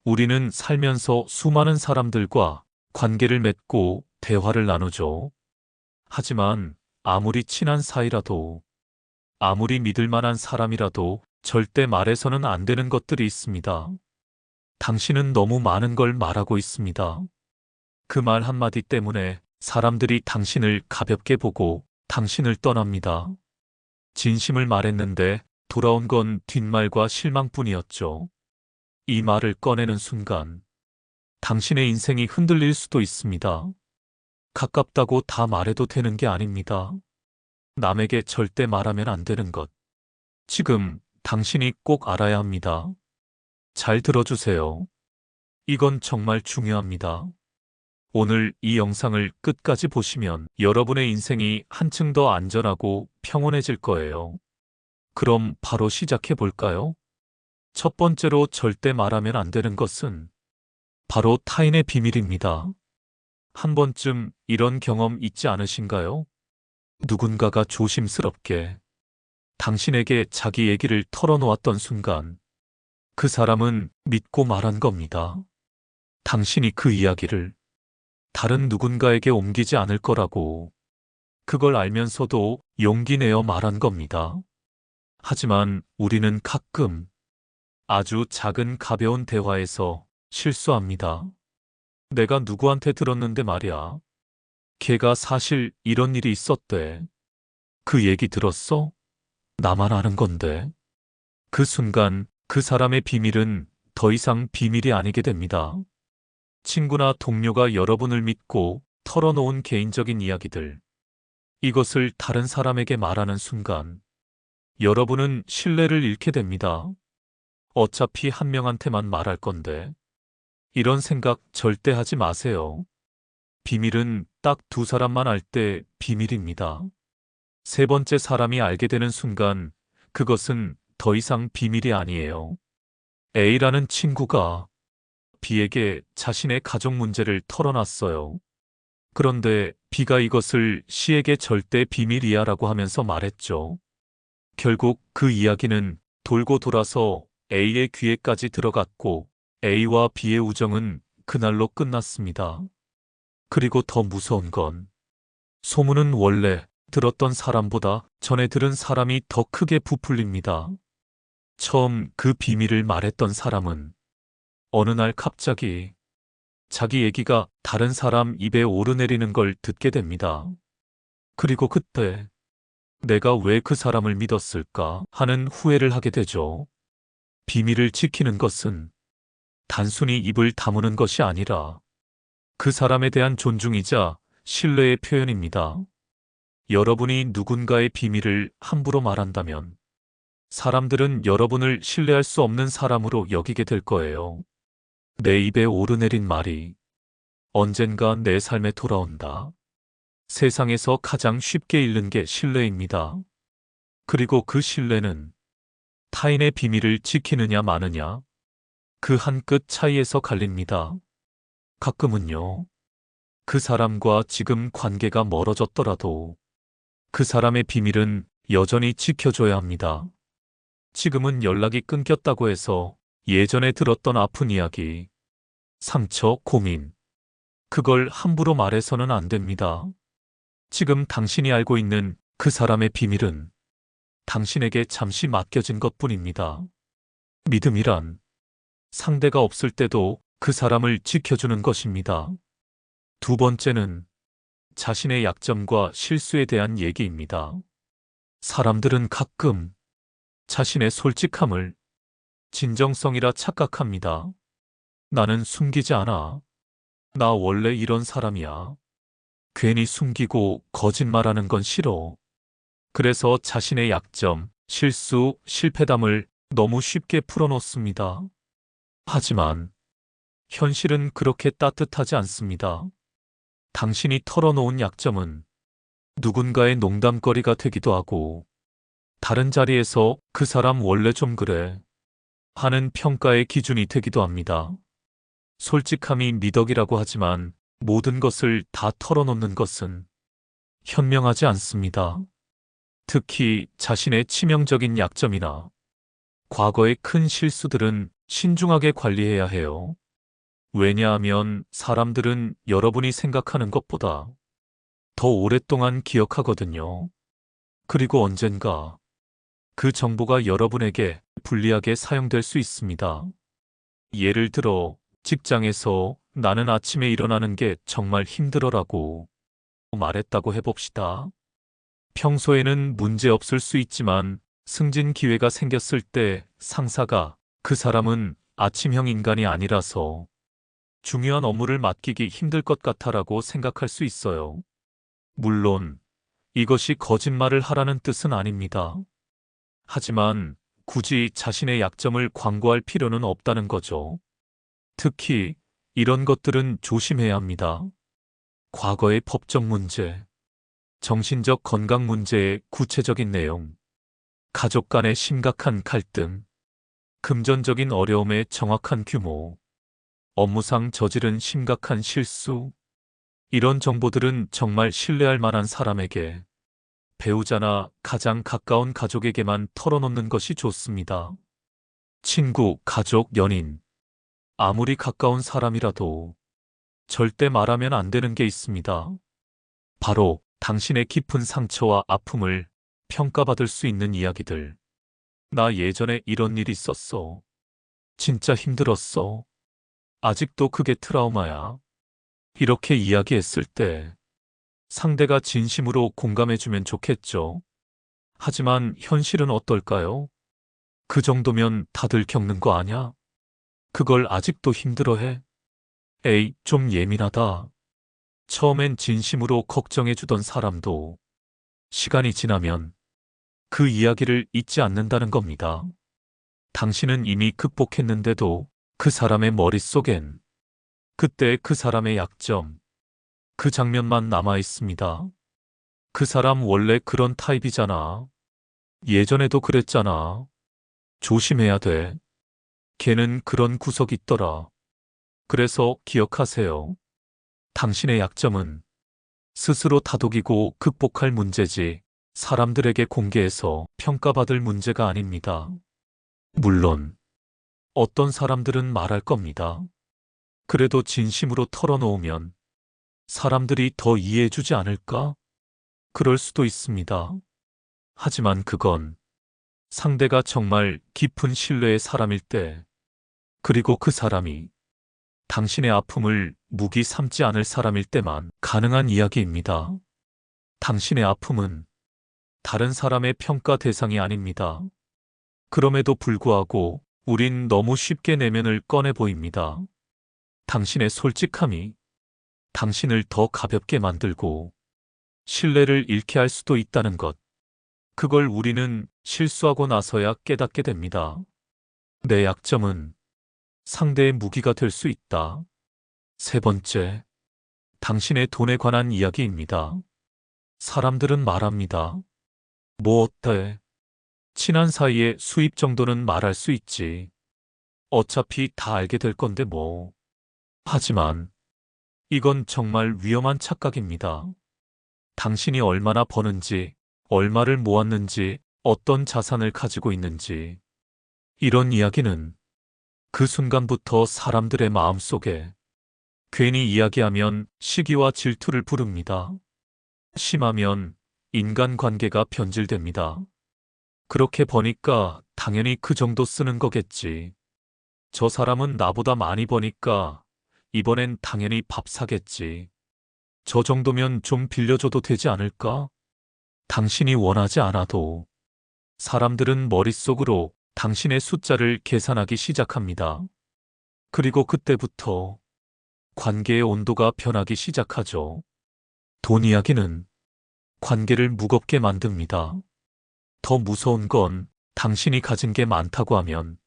우리는 살면서 수많은 사람들과 관계를 맺고 대화를 나누죠. 하지만 아무리 친한 사이라도, 아무리 믿을 만한 사람이라도 절대 말해서는 안 되는 것들이 있습니다. 당신은 너무 많은 걸 말하고 있습니다. 그 말 한마디 때문에 사람들이 당신을 가볍게 보고 당신을 떠납니다. 진심을 말했는데 돌아온 건 뒷말과 실망뿐이었죠. 이 말을 꺼내는 순간 당신의 인생이 흔들릴 수도 있습니다. 가깝다고 다 말해도 되는 게 아닙니다. 남에게 절대 말하면 안 되는 것. 지금 당신이 꼭 알아야 합니다. 잘 들어주세요. 이건 정말 중요합니다. 오늘 이 영상을 끝까지 보시면 여러분의 인생이 한층 더 안전하고 평온해질 거예요. 그럼 바로 시작해 볼까요? 첫 번째로 절대 말하면 안 되는 것은 바로 타인의 비밀입니다. 한 번쯤 이런 경험 있지 않으신가요? 누군가가 조심스럽게 당신에게 자기 얘기를 털어놓았던 순간 그 사람은 믿고 말한 겁니다. 당신이 그 이야기를 다른 누군가에게 옮기지 않을 거라고. 그걸 알면서도 용기 내어 말한 겁니다. 하지만 우리는 가끔 아주 작은 가벼운 대화에서 실수합니다. 내가 누구한테 들었는데 말이야. 걔가 사실 이런 일이 있었대. 그 얘기 들었어? 나만 아는 건데. 그 순간 그 사람의 비밀은 더 이상 비밀이 아니게 됩니다. 친구나 동료가 여러분을 믿고 털어놓은 개인적인 이야기들. 이것을 다른 사람에게 말하는 순간 여러분은 신뢰를 잃게 됩니다. 어차피 한 명한테만 말할 건데. 이런 생각 절대 하지 마세요. 비밀은 딱 두 사람만 알 때 비밀입니다. 세 번째 사람이 알게 되는 순간 그것은 더 이상 비밀이 아니에요. A라는 친구가 B에게 자신의 가족 문제를 털어놨어요. 그런데 B가 이것을 C에게 절대 비밀이야라고 하면서 말했죠. 결국 그 이야기는 돌고 돌아서 A의 귀에까지 들어갔고 A와 B의 우정은 그날로 끝났습니다. 그리고 더 무서운 건 소문은 원래 들었던 사람보다 전에 들은 사람이 더 크게 부풀립니다. 처음 그 비밀을 말했던 사람은 어느 날 갑자기 자기 얘기가 다른 사람 입에 오르내리는 걸 듣게 됩니다. 그리고 그때 내가 왜 그 사람을 믿었을까 하는 후회를 하게 되죠. 비밀을 지키는 것은 단순히 입을 다무는 것이 아니라 그 사람에 대한 존중이자 신뢰의 표현입니다. 여러분이 누군가의 비밀을 함부로 말한다면 사람들은 여러분을 신뢰할 수 없는 사람으로 여기게 될 거예요. 내 입에 오르내린 말이 언젠가 내 삶에 돌아온다. 세상에서 가장 쉽게 잃는 게 신뢰입니다. 그리고 그 신뢰는 타인의 비밀을 지키느냐 마느냐 그 한 끗 차이에서 갈립니다. 가끔은요. 그 사람과 지금 관계가 멀어졌더라도 그 사람의 비밀은 여전히 지켜줘야 합니다. 지금은 연락이 끊겼다고 해서 예전에 들었던 아픈 이야기, 상처, 고민, 그걸 함부로 말해서는 안 됩니다. 지금 당신이 알고 있는 그 사람의 비밀은 당신에게 잠시 맡겨진 것뿐입니다. 믿음이란 상대가 없을 때도 그 사람을 지켜주는 것입니다. 두 번째는 자신의 약점과 실수에 대한 얘기입니다. 사람들은 가끔 자신의 솔직함을 진정성이라 착각합니다. 나는 숨기지 않아. 나 원래 이런 사람이야. 괜히 숨기고 거짓말하는 건 싫어. 그래서 자신의 약점, 실수, 실패담을 너무 쉽게 풀어놓습니다. 하지만 현실은 그렇게 따뜻하지 않습니다. 당신이 털어놓은 약점은 누군가의 농담거리가 되기도 하고 다른 자리에서 그 사람 원래 좀 그래 하는 평가의 기준이 되기도 합니다. 솔직함이 미덕이라고 하지만 모든 것을 다 털어놓는 것은 현명하지 않습니다. 특히 자신의 치명적인 약점이나 과거의 큰 실수들은 신중하게 관리해야 해요. 왜냐하면 사람들은 여러분이 생각하는 것보다 더 오랫동안 기억하거든요. 그리고 언젠가 그 정보가 여러분에게 불리하게 사용될 수 있습니다. 예를 들어, 직장에서 나는 아침에 일어나는 게 정말 힘들어라고 말했다고 해봅시다. 평소에는 문제 없을 수 있지만 승진 기회가 생겼을 때 상사가 그 사람은 아침형 인간이 아니라서 중요한 업무를 맡기기 힘들 것 같아라고 생각할 수 있어요. 물론 이것이 거짓말을 하라는 뜻은 아닙니다. 하지만 굳이 자신의 약점을 광고할 필요는 없다는 거죠. 특히 이런 것들은 조심해야 합니다. 과거의 법적 문제, 정신적 건강 문제의 구체적인 내용, 가족 간의 심각한 갈등, 금전적인 어려움의 정확한 규모, 업무상 저지른 심각한 실수, 이런 정보들은 정말 신뢰할 만한 사람에게, 배우자나 가장 가까운 가족에게만 털어놓는 것이 좋습니다. 친구, 가족, 연인, 아무리 가까운 사람이라도 절대 말하면 안 되는 게 있습니다. 바로 당신의 깊은 상처와 아픔을 평가받을 수 있는 이야기들. 나 예전에 이런 일 있었어. 진짜 힘들었어. 아직도 그게 트라우마야. 이렇게 이야기했을 때 상대가 진심으로 공감해주면 좋겠죠. 하지만 현실은 어떨까요? 그 정도면 다들 겪는 거 아냐? 그걸 아직도 힘들어해? 에이, 좀 예민하다. 처음엔 진심으로 걱정해주던 사람도 시간이 지나면 그 이야기를 잊지 않는다는 겁니다. 당신은 이미 극복했는데도 그 사람의 머릿속엔 그때 그 사람의 약점, 그 장면만 남아 있습니다. 그 사람 원래 그런 타입이잖아. 예전에도 그랬잖아. 조심해야 돼. 걔는 그런 구석이 있더라. 그래서 기억하세요. 당신의 약점은 스스로 다독이고 극복할 문제지 사람들에게 공개해서 평가받을 문제가 아닙니다. 물론 어떤 사람들은 말할 겁니다. 그래도 진심으로 털어놓으면 사람들이 더 이해해주지 않을까? 그럴 수도 있습니다. 하지만 그건 상대가 정말 깊은 신뢰의 사람일 때, 그리고 그 사람이 당신의 아픔을 무기 삼지 않을 사람일 때만 가능한 이야기입니다. 당신의 아픔은 다른 사람의 평가 대상이 아닙니다. 그럼에도 불구하고 우린 너무 쉽게 내면을 꺼내 보입니다. 당신의 솔직함이 당신을 더 가볍게 만들고 신뢰를 잃게 할 수도 있다는 것. 그걸 우리는 실수하고 나서야 깨닫게 됩니다. 내 약점은 상대의 무기가 될 수 있다. 세 번째, 당신의 돈에 관한 이야기입니다. 사람들은 말합니다. 뭐 어때? 친한 사이에 수입 정도는 말할 수 있지. 어차피 다 알게 될 건데 뭐. 하지만 이건 정말 위험한 착각입니다. 당신이 얼마나 버는지, 얼마를 모았는지, 어떤 자산을 가지고 있는지. 이런 이야기는 그 순간부터 사람들의 마음속에 괜히 이야기하면 시기와 질투를 부릅니다. 심하면 인간관계가 변질됩니다. 그렇게 버니까 당연히 그 정도 쓰는 거겠지. 저 사람은 나보다 많이 버니까 이번엔 당연히 밥 사겠지. 저 정도면 좀 빌려줘도 되지 않을까? 당신이 원하지 않아도 사람들은 머릿속으로 당신의 숫자를 계산하기 시작합니다. 그리고 그때부터 관계의 온도가 변하기 시작하죠. 돈 이야기는 관계를 무겁게 만듭니다. 더 무서운 건 당신이 가진 게 많다고 하면,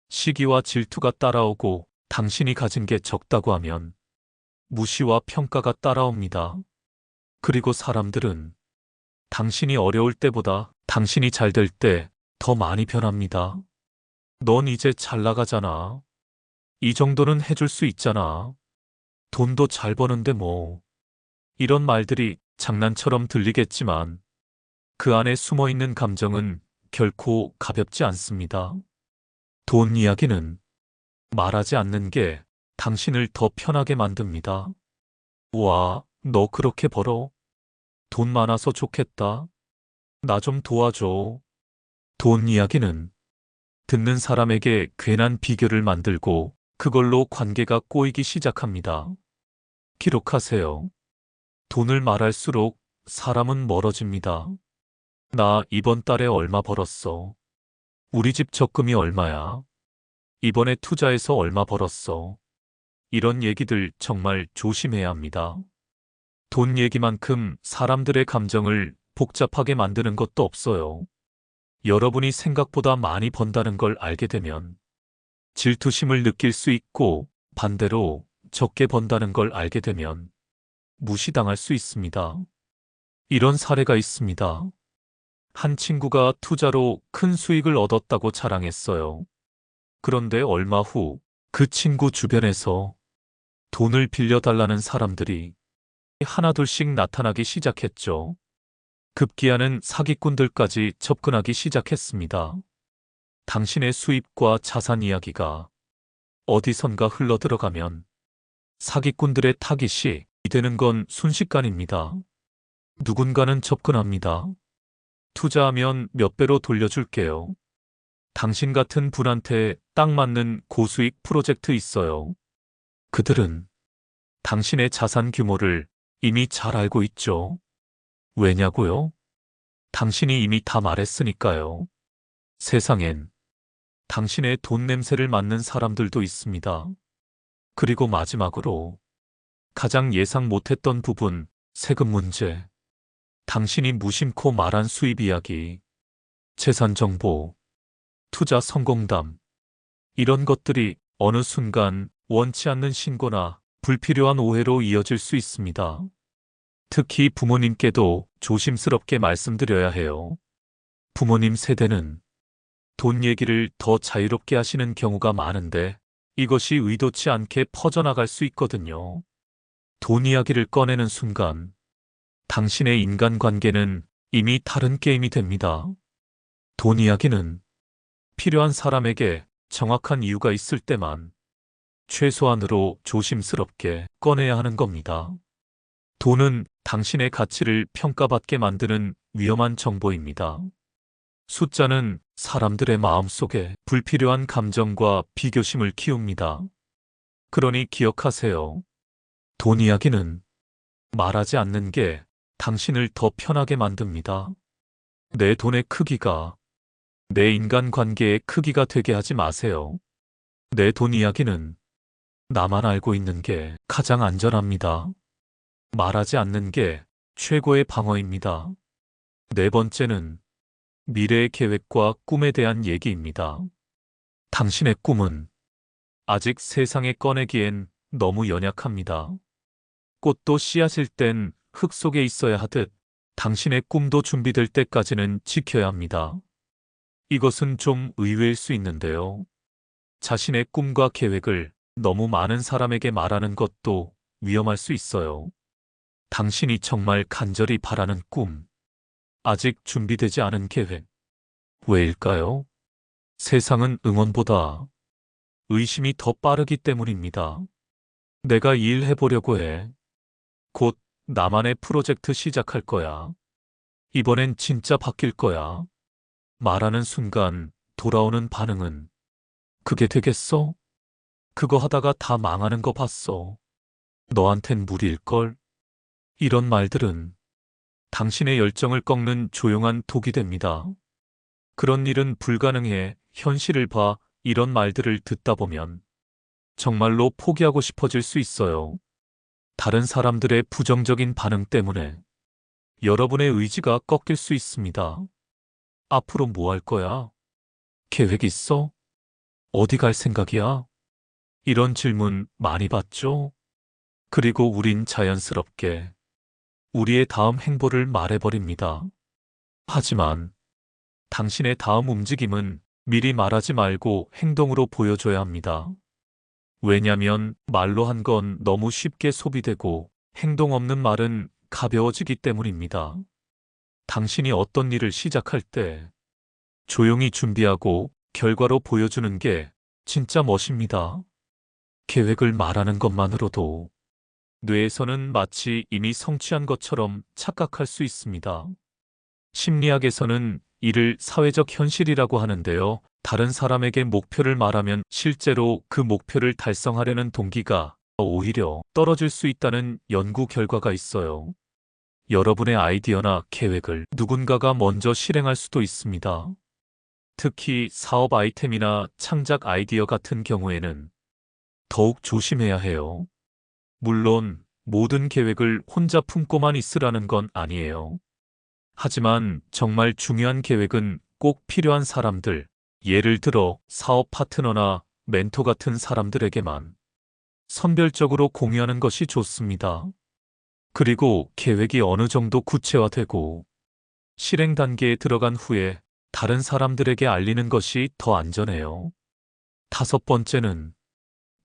시기와 질투가 따라오고 당신이 가진 게 적다고 하면 무시와 평가가 따라옵니다. 그리고 사람들은 당신이 어려울 때보다 당신이 잘 될 때 더 많이 변합니다. 넌 이제 잘 나가잖아. 이 정도는 해줄 수 있잖아. 돈도 잘 버는데 뭐. 이런 말들이 장난처럼 들리겠지만 그 안에 숨어 있는 감정은 결코 가볍지 않습니다. 돈 이야기는 말하지 않는 게 당신을 더 편하게 만듭니다. 와, 너 그렇게 벌어? 돈 많아서 좋겠다. 나 좀 도와줘. 돈 이야기는 듣는 사람에게 괜한 비교를 만들고 그걸로 관계가 꼬이기 시작합니다. 기록하세요. 돈을 말할수록 사람은 멀어집니다. 나 이번 달에 얼마 벌었어. 우리 집 적금이 얼마야. 이번에 투자해서 얼마 벌었어. 이런 얘기들 정말 조심해야 합니다. 돈 얘기만큼 사람들의 감정을 복잡하게 만드는 것도 없어요. 여러분이 생각보다 많이 번다는 걸 알게 되면 질투심을 느낄 수 있고 반대로 적게 번다는 걸 알게 되면 무시당할 수 있습니다. 이런 사례가 있습니다. 한 친구가 투자로 큰 수익을 얻었다고 자랑했어요. 그런데 얼마 후 그 친구 주변에서 돈을 빌려달라는 사람들이 하나둘씩 나타나기 시작했죠. 급기야는 사기꾼들까지 접근하기 시작했습니다. 당신의 수입과 자산 이야기가 어디선가 흘러들어가면 사기꾼들의 타깃이 되는 건 순식간입니다. 누군가는 접근합니다. 투자하면 몇 배로 돌려줄게요. 당신 같은 분한테 딱 맞는 고수익 프로젝트 있어요. 그들은 당신의 자산 규모를 이미 잘 알고 있죠. 왜냐고요? 당신이 이미 다 말했으니까요. 세상엔 당신의 돈 냄새를 맡는 사람들도 있습니다. 그리고 마지막으로 가장 예상 못했던 부분, 세금 문제. 당신이 무심코 말한 수입 이야기, 재산 정보, 투자 성공담. 이런 것들이 어느 순간 원치 않는 신고나 불필요한 오해로 이어질 수 있습니다. 특히 부모님께도 조심스럽게 말씀드려야 해요. 부모님 세대는 돈 얘기를 더 자유롭게 하시는 경우가 많은데 이것이 의도치 않게 퍼져나갈 수 있거든요. 돈 이야기를 꺼내는 순간 당신의 인간관계는 이미 다른 게임이 됩니다. 돈 이야기는 필요한 사람에게 정확한 이유가 있을 때만 최소한으로 조심스럽게 꺼내야 하는 겁니다. 돈은 당신의 가치를 평가받게 만드는 위험한 정보입니다. 숫자는 사람들의 마음속에 불필요한 감정과 비교심을 키웁니다. 그러니 기억하세요. 돈 이야기는 말하지 않는 게 당신을 더 편하게 만듭니다. 내 돈의 크기가 내 인간관계의 크기가 되게 하지 마세요. 내 돈 이야기는 나만 알고 있는 게 가장 안전합니다. 말하지 않는 게 최고의 방어입니다. 네 번째는 미래의 계획과 꿈에 대한 얘기입니다. 당신의 꿈은 아직 세상에 꺼내기엔 너무 연약합니다. 꽃도 씨앗일 땐 흙 속에 있어야 하듯 당신의 꿈도 준비될 때까지는 지켜야 합니다. 이것은 좀 의외일 수 있는데요. 자신의 꿈과 계획을 너무 많은 사람에게 말하는 것도 위험할 수 있어요. 당신이 정말 간절히 바라는 꿈, 아직 준비되지 않은 계획. 왜일까요? 세상은 응원보다 의심이 더 빠르기 때문입니다. 내가 이 일 해보려고 해. 곧 나만의 프로젝트 시작할 거야. 이번엔 진짜 바뀔 거야. 말하는 순간 돌아오는 반응은 그게 되겠어? 그거 하다가 다 망하는 거 봤어. 너한텐 무리일걸? 이런 말들은 당신의 열정을 꺾는 조용한 독이 됩니다. 그런 일은 불가능해. 현실을 봐. 이런 말들을 듣다 보면 정말로 포기하고 싶어질 수 있어요. 다른 사람들의 부정적인 반응 때문에 여러분의 의지가 꺾일 수 있습니다. 앞으로 뭐 할 거야? 계획 있어? 어디 갈 생각이야? 이런 질문 많이 받죠? 그리고 우린 자연스럽게 우리의 다음 행보를 말해버립니다. 하지만 당신의 다음 움직임은 미리 말하지 말고 행동으로 보여줘야 합니다. 왜냐면 말로 한 건 너무 쉽게 소비되고 행동 없는 말은 가벼워지기 때문입니다. 당신이 어떤 일을 시작할 때 조용히 준비하고 결과로 보여주는 게 진짜 멋입니다. 계획을 말하는 것만으로도 뇌에서는 마치 이미 성취한 것처럼 착각할 수 있습니다. 심리학에서는 이를 사회적 현실이라고 하는데요. 다른 사람에게 목표를 말하면 실제로 그 목표를 달성하려는 동기가 오히려 떨어질 수 있다는 연구 결과가 있어요. 여러분의 아이디어나 계획을 누군가가 먼저 실행할 수도 있습니다. 특히 사업 아이템이나 창작 아이디어 같은 경우에는 더욱 조심해야 해요. 물론 모든 계획을 혼자 품고만 있으라는 건 아니에요. 하지만 정말 중요한 계획은 꼭 필요한 사람들, 예를 들어 사업 파트너나 멘토 같은 사람들에게만 선별적으로 공유하는 것이 좋습니다. 그리고 계획이 어느 정도 구체화되고 실행 단계에 들어간 후에 다른 사람들에게 알리는 것이 더 안전해요. 다섯 번째는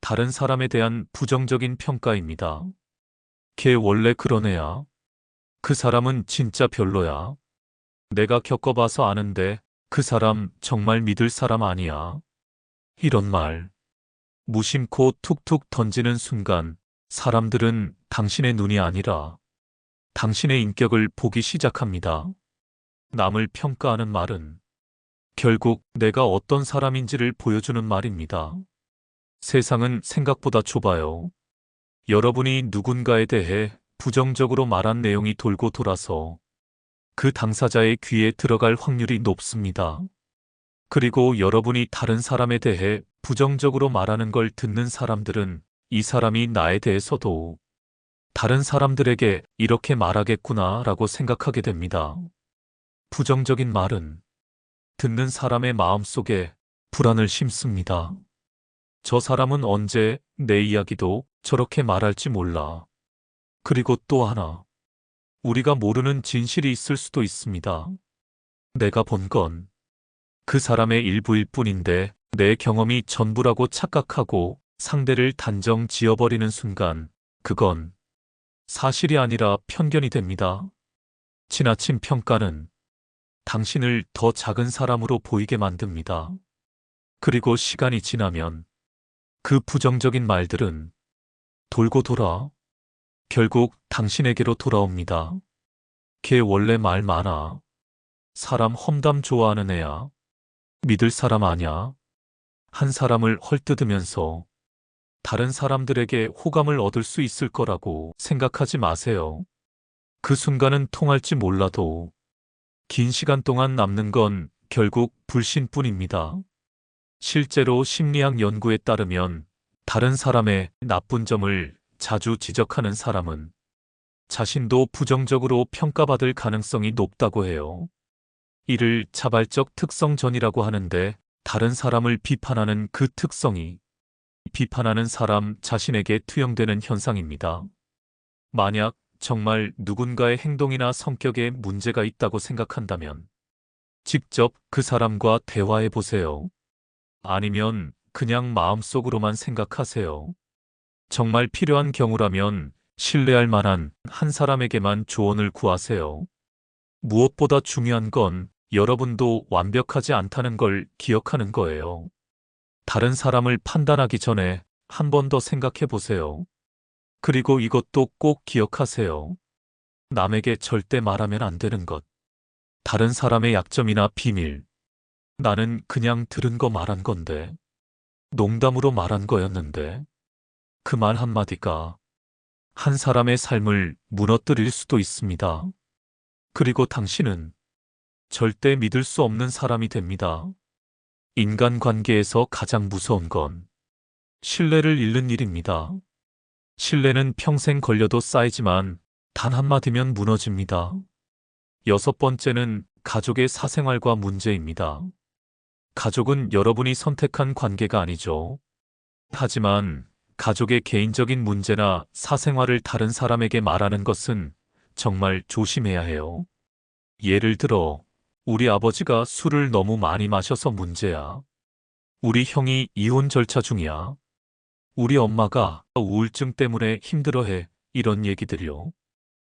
다른 사람에 대한 부정적인 평가입니다. 걔 원래 그런 애야. 그 사람은 진짜 별로야. 내가 겪어봐서 아는데 그 사람 정말 믿을 사람 아니야. 이런 말 무심코 툭툭 던지는 순간 사람들은 당신의 눈이 아니라 당신의 인격을 보기 시작합니다. 남을 평가하는 말은 결국 내가 어떤 사람인지를 보여주는 말입니다. 세상은 생각보다 좁아요. 여러분이 누군가에 대해 부정적으로 말한 내용이 돌고 돌아서 그 당사자의 귀에 들어갈 확률이 높습니다. 그리고 여러분이 다른 사람에 대해 부정적으로 말하는 걸 듣는 사람들은 이 사람이 나에 대해서도 다른 사람들에게 이렇게 말하겠구나 라고 생각하게 됩니다. 부정적인 말은 듣는 사람의 마음속에 불안을 심습니다. 저 사람은 언제 내 이야기도 저렇게 말할지 몰라. 그리고 또 하나, 우리가 모르는 진실이 있을 수도 있습니다. 내가 본 건 그 사람의 일부일 뿐인데 내 경험이 전부라고 착각하고 상대를 단정 지어버리는 순간 그건 사실이 아니라 편견이 됩니다. 지나친 평가는 당신을 더 작은 사람으로 보이게 만듭니다. 그리고 시간이 지나면 그 부정적인 말들은 돌고 돌아 결국 당신에게로 돌아옵니다. 걔 원래 말 많아. 사람 험담 좋아하는 애야. 믿을 사람 아냐? 한 사람을 헐뜯으면서 다른 사람들에게 호감을 얻을 수 있을 거라고 생각하지 마세요. 그 순간은 통할지 몰라도 긴 시간 동안 남는 건 결국 불신뿐입니다. 실제로 심리학 연구에 따르면 다른 사람의 나쁜 점을 자주 지적하는 사람은 자신도 부정적으로 평가받을 가능성이 높다고 해요. 이를 자발적 특성전이라고 하는데 다른 사람을 비판하는 그 특성이 비판하는 사람 자신에게 투영되는 현상입니다. 만약 정말 누군가의 행동이나 성격에 문제가 있다고 생각한다면 직접 그 사람과 대화해 보세요. 아니면 그냥 마음속으로만 생각하세요. 정말 필요한 경우라면 신뢰할 만한 한 사람에게만 조언을 구하세요. 무엇보다 중요한 건 여러분도 완벽하지 않다는 걸 기억하는 거예요. 다른 사람을 판단하기 전에 한 번 더 생각해 보세요. 그리고 이것도 꼭 기억하세요. 남에게 절대 말하면 안 되는 것. 다른 사람의 약점이나 비밀. 나는 그냥 들은 거 말한 건데. 농담으로 말한 거였는데. 그 말 한마디가 한 사람의 삶을 무너뜨릴 수도 있습니다. 그리고 당신은 절대 믿을 수 없는 사람이 됩니다. 인간관계에서 가장 무서운 건 신뢰를 잃는 일입니다. 신뢰는 평생 걸려도 쌓이지만 단 한마디면 무너집니다. 여섯 번째는 가족의 사생활과 문제입니다. 가족은 여러분이 선택한 관계가 아니죠. 하지만 가족의 개인적인 문제나 사생활을 다른 사람에게 말하는 것은 정말 조심해야 해요. 예를 들어, 우리 아버지가 술을 너무 많이 마셔서 문제야. 우리 형이 이혼 절차 중이야. 우리 엄마가 우울증 때문에 힘들어해. 이런 얘기들이요.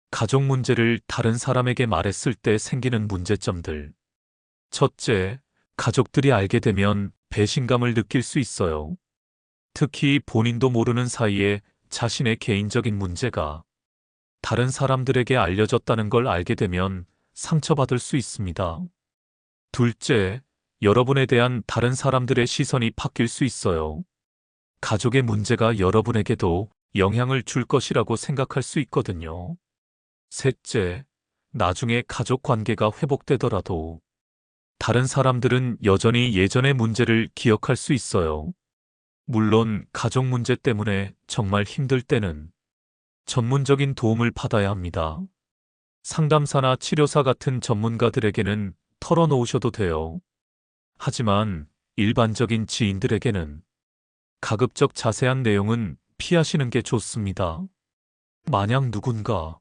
가족 문제를 다른 사람에게 말했을 때 생기는 문제점들. 첫째, 가족들이 알게 되면 배신감을 느낄 수 있어요. 특히 본인도 모르는 사이에 자신의 개인적인 문제가 다른 사람들에게 알려졌다는 걸 알게 되면 상처받을 수 있습니다. 둘째, 여러분에 대한 다른 사람들의 시선이 바뀔 수 있어요. 가족의 문제가 여러분에게도 영향을 줄 것이라고 생각할 수 있거든요. 셋째, 나중에 가족 관계가 회복되더라도 다른 사람들은 여전히 예전의 문제를 기억할 수 있어요. 물론 가족 문제 때문에 정말 힘들 때는 전문적인 도움을 받아야 합니다. 상담사나 치료사 같은 전문가들에게는 털어놓으셔도 돼요. 하지만 일반적인 지인들에게는 가급적 자세한 내용은 피하시는 게 좋습니다. 만약 누군가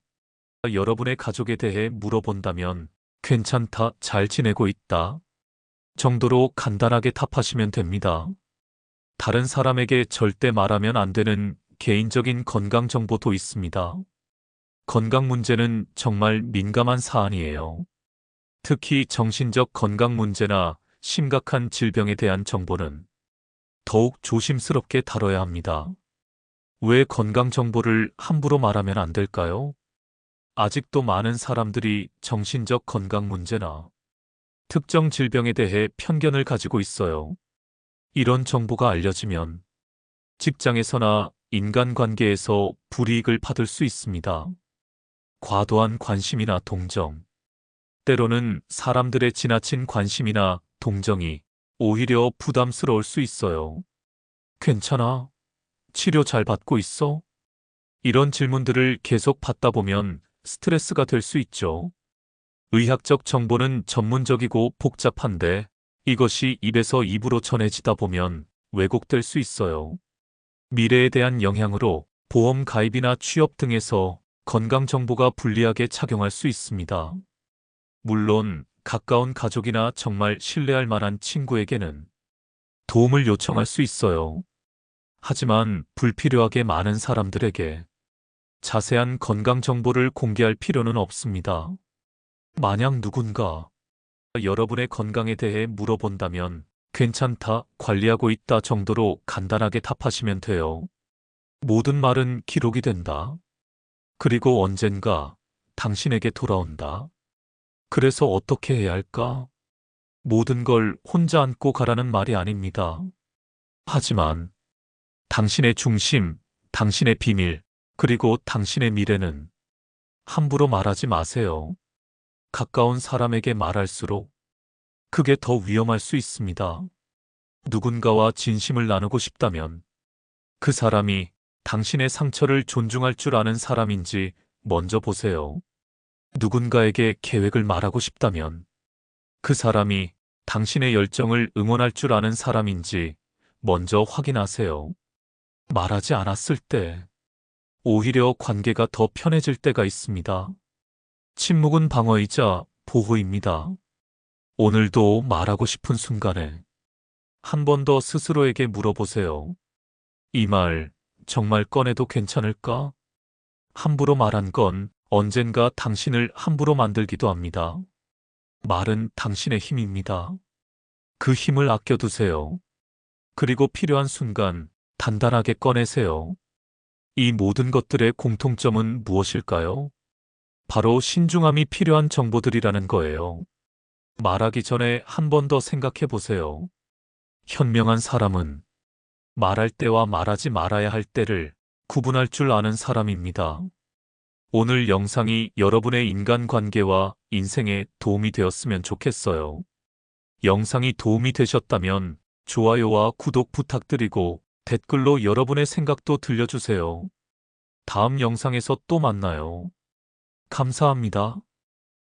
여러분의 가족에 대해 물어본다면 괜찮다, 잘 지내고 있다 정도로 간단하게 답하시면 됩니다. 다른 사람에게 절대 말하면 안 되는 개인적인 건강 정보도 있습니다. 건강 문제는 정말 민감한 사안이에요. 특히 정신적 건강 문제나 심각한 질병에 대한 정보는 더욱 조심스럽게 다뤄야 합니다. 왜 건강 정보를 함부로 말하면 안 될까요? 아직도 많은 사람들이 정신적 건강 문제나 특정 질병에 대해 편견을 가지고 있어요. 이런 정보가 알려지면 직장에서나 인간관계에서 불이익을 받을 수 있습니다. 과도한 관심이나 동정, 때로는 사람들의 지나친 관심이나 동정이 오히려 부담스러울 수 있어요. 괜찮아? 치료 잘 받고 있어? 이런 질문들을 계속 받다 보면 스트레스가 될 수 있죠. 의학적 정보는 전문적이고 복잡한데 이것이 입에서 입으로 전해지다 보면 왜곡될 수 있어요. 미래에 대한 영향으로 보험 가입이나 취업 등에서 건강 정보가 불리하게 작용할 수 있습니다. 물론 가까운 가족이나 정말 신뢰할 만한 친구에게는 도움을 요청할 수 있어요. 하지만 불필요하게 많은 사람들에게 자세한 건강 정보를 공개할 필요는 없습니다. 만약 누군가 여러분의 건강에 대해 물어본다면 괜찮다, 관리하고 있다 정도로 간단하게 답하시면 돼요. 모든 말은 기록이 된다. 그리고 언젠가 당신에게 돌아온다. 그래서 어떻게 해야 할까? 모든 걸 혼자 안고 가라는 말이 아닙니다. 하지만 당신의 중심, 당신의 비밀, 그리고 당신의 미래는 함부로 말하지 마세요. 가까운 사람에게 말할수록 그게 더 위험할 수 있습니다. 누군가와 진심을 나누고 싶다면 그 사람이 당신의 상처를 존중할 줄 아는 사람인지 먼저 보세요. 누군가에게 계획을 말하고 싶다면 그 사람이 당신의 열정을 응원할 줄 아는 사람인지 먼저 확인하세요. 말하지 않았을 때 오히려 관계가 더 편해질 때가 있습니다. 침묵은 방어이자 보호입니다. 오늘도 말하고 싶은 순간에 한 번 더 스스로에게 물어보세요. 이 말 정말 꺼내도 괜찮을까? 함부로 말한 건 언젠가 당신을 함부로 만들기도 합니다. 말은 당신의 힘입니다. 그 힘을 아껴두세요. 그리고 필요한 순간 단단하게 꺼내세요. 이 모든 것들의 공통점은 무엇일까요? 바로 신중함이 필요한 정보들이라는 거예요. 말하기 전에 한 번 더 생각해 보세요. 현명한 사람은 말할 때와 말하지 말아야 할 때를 구분할 줄 아는 사람입니다. 오늘 영상이 여러분의 인간관계와 인생에 도움이 되었으면 좋겠어요. 영상이 도움이 되셨다면 좋아요와 구독 부탁드리고 댓글로 여러분의 생각도 들려주세요. 다음 영상에서 또 만나요. 감사합니다.